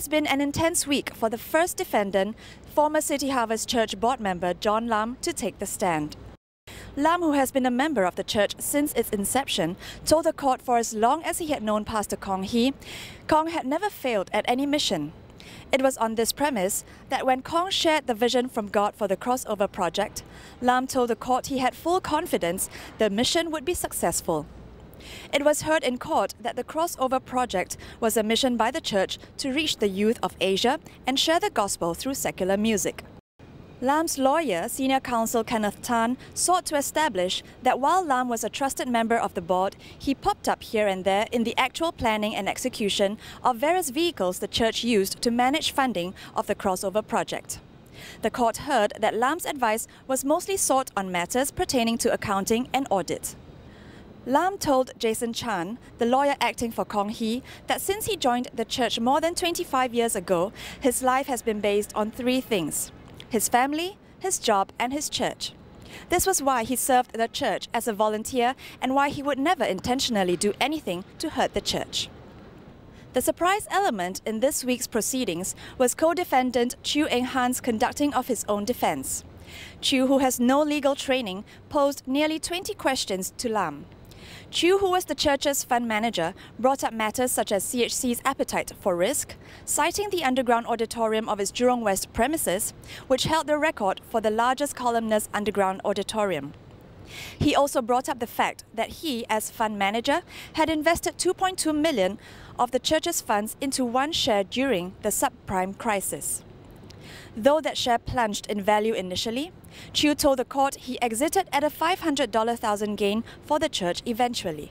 has been an intense week for the first defendant, former City Harvest Church board member John Lam, to take the stand. Lam, who has been a member of the church since its inception, told the court for as long as he had known Pastor Kong Hee, Kong had never failed at any mission. It was on this premise that when Kong shared the vision from God for the crossover project, Lam told the court he had full confidence the mission would be successful. It was heard in court that the crossover project was a mission by the church to reach the youth of Asia and share the gospel through secular music. Lam's lawyer, Senior Counsel Kenneth Tan, sought to establish that while Lam was a trusted member of the board, he popped up here and there in the actual planning and execution of various vehicles the church used to manage funding of the crossover project. The court heard that Lam's advice was mostly sought on matters pertaining to accounting and audit. Lam told Jason Chan, the lawyer acting for Kong Hee, that since he joined the church more than 25 years ago, his life has been based on three things: his family, his job and his church. This was why he served the church as a volunteer and why he would never intentionally do anything to hurt the church. The surprise element in this week's proceedings was co-defendant Chew Eng Han's conducting of his own defense. Chew, who has no legal training, posed nearly 20 questions to Lam. Chew, who was the church's fund manager, brought up matters such as CHC's appetite for risk, citing the underground auditorium of its Jurong West premises, which held the record for the largest columnist underground auditorium. He also brought up the fact that he, as fund manager, had invested 2.2 million of the church's funds into one share during the subprime crisis. Though that share plunged in value initially, Chew told the court he exited at a $500,000 gain for the church eventually.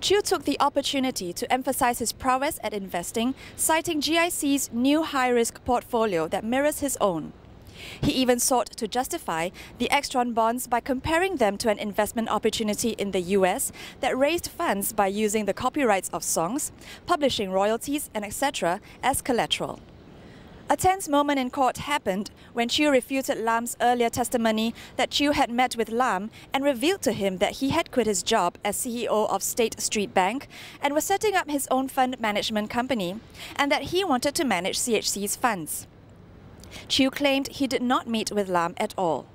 Chew took the opportunity to emphasize his prowess at investing, citing GIC's new high-risk portfolio that mirrors his own. He even sought to justify the Extron bonds by comparing them to an investment opportunity in the US that raised funds by using the copyrights of songs, publishing royalties, and etc. as collateral. A tense moment in court happened when Chew refuted Lam's earlier testimony that Chew had met with Lam and revealed to him that he had quit his job as CEO of State Street Bank and was setting up his own fund management company, and that he wanted to manage CHC's funds. Chew claimed he did not meet with Lam at all.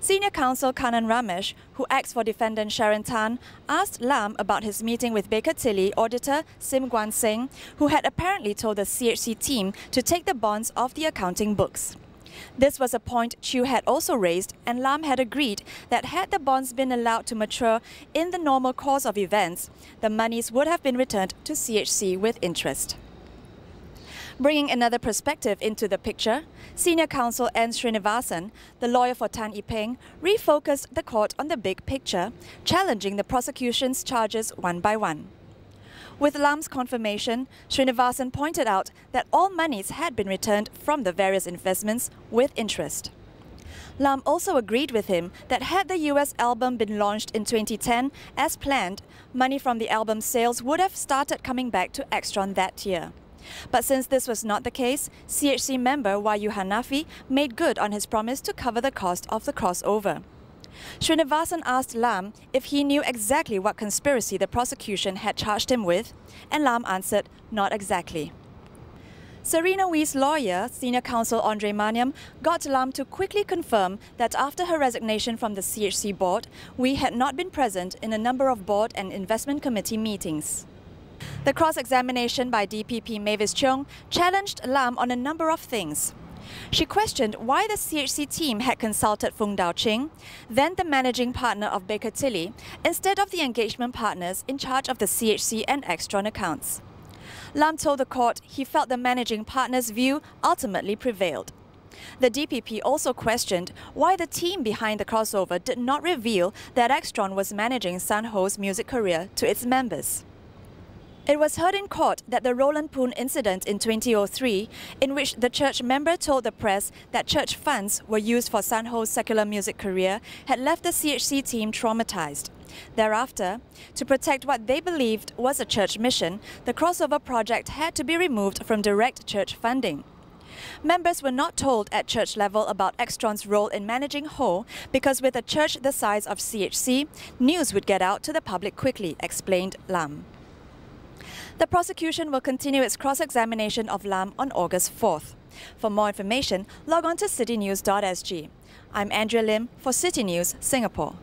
Senior Counsel Kanan Ramesh, who acts for defendant Sharon Tan, asked Lam about his meeting with Baker Tilly auditor Sim Guan Seng, who had apparently told the CHC team to take the bonds off the accounting books. This was a point Chew had also raised, and Lam had agreed that had the bonds been allowed to mature in the normal course of events, the monies would have been returned to CHC with interest. Bringing another perspective into the picture, Senior Counsel N. Srinivasan, the lawyer for Tan Ee Peng, refocused the court on the big picture, challenging the prosecution's charges one by one. With Lam's confirmation, Srinivasan pointed out that all monies had been returned from the various investments with interest. Lam also agreed with him that had the US album been launched in 2010 as planned, money from the album sales would have started coming back to Extron that year. But since this was not the case, CHC member Wayu Hanafi made good on his promise to cover the cost of the crossover. Srinivasan asked Lam if he knew exactly what conspiracy the prosecution had charged him with, and Lam answered, not exactly. Serena Wee's lawyer, Senior Counsel Andre Maniam, got Lam to quickly confirm that after her resignation from the CHC board, Wee had not been present in a number of board and investment committee meetings. The cross-examination by DPP Mavis Cheong challenged Lam on a number of things. She questioned why the CHC team had consulted Fung Dao Ching, then the managing partner of Baker Tilly, instead of the engagement partners in charge of the CHC and Extron accounts. Lam told the court he felt the managing partner's view ultimately prevailed. The DPP also questioned why the team behind the crossover did not reveal that Extron was managing San Ho's music career to its members. It was heard in court that the Roland Poon incident in 2003, in which the church member told the press that church funds were used for San Ho's secular music career, had left the CHC team traumatized. Thereafter, to protect what they believed was a church mission, the crossover project had to be removed from direct church funding. Members were not told at church level about Extron's role in managing Ho because with a church the size of CHC, news would get out to the public quickly, explained Lam. The prosecution will continue its cross-examination of Lam on August 4th. For more information, log on to citynews.sg. I'm Andrea Lim for City News, Singapore.